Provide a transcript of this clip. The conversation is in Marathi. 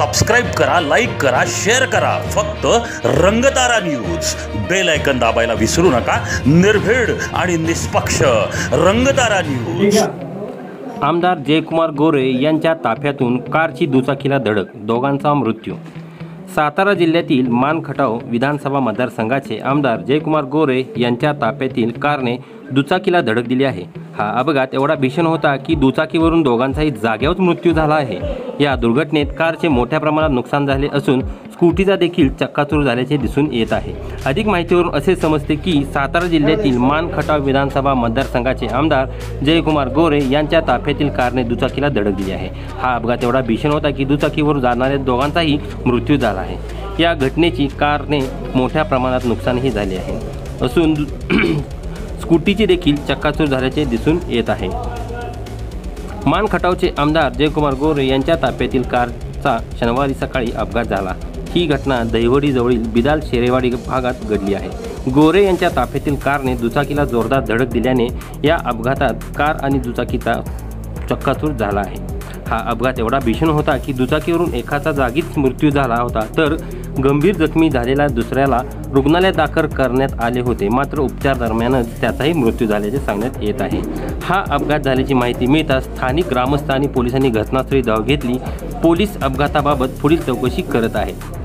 सबस्क्राइब करा, लाईक करा, शेअर करा. फक्त रंगतारा न्यूज. बेल आयकॉन दाबायला विसरू नका. निर्भीड आणि निष्पक्ष रंगतारा न्यूज. आमदार जयकुमार गोरे यांच्या ताफ्यातून कारची दुचाकीला धडक, दोघांचा मृत्यू. सातारा जिल्ह्यातील मानखटाव विधानसभा मतदारसंघाचे आमदार जयकुमार गोरे यांच्या ताफ्यातील कारने दुचाकीला धडक दिली आहे. हा अपघात एवढा भीषण होता की दुचाकीवरून दोघांचाही जागेवरच मृत्यू झाला आहे. या दुर्घटनेत कारचे मोठ्या प्रमाणात नुकसान झाले असून स्कूटीचा देखील चक्काचूर झाल्याचे दिसून येत आहे. अधिक माहितीवरून असे समजते की सातारा जिल्ह्यातील मानखटाव विधानसभा मतदारसंघाचे आमदार जयकुमार गोरे यांच्या ताफ्यातील कारने दुचाकीला धडक दिली आहे. हा अपघात एवढा भीषण होता की दुचाकीवर जाणाऱ्या दोघांचाही मृत्यू झाला आहे. या घटनेची कारने मोठ्या प्रमाणात नुकसानही झाले आहे असून स्कूटीचे देखील चक्काचूर झाल्याचे दिसून येत आहे. मानखटावचे आमदार जयकुमार गोरे यांच्या ताफ्यातील कारचा शनिवारी सकाळी अपघात झाला. ही घटना दहिवडीजवळील बिदाल शेरेवाडी भागात घडली आहे. गोरे यांच्या ताफ्यातील कारने दुचाकीला जोरदार धडक दिल्याने या अपघातात कार आणि दुचाकीचा चक्काचूर झाला आहे. हा अपघात एवढा भीषण होता की दुचाकीवरून एकाचा जागीच मृत्यू झाला होता, तर गंभीर जखमी झालेल्या दुसऱ्याला रुग्णालयात दाखल करण्यात आले होते. मात्र उपचार दरम्यानच त्याचाही मृत्यू झाल्याचे सांगण्यात येत आहे. हा अपघात झाल्याची माहिती मिळताच स्थानिक ग्रामस्थ आणि पोलिसांनी घटनास्थळी धाव घेतली. पोलीस अपघाताबाबत पुढील चौकशी करत आहेत.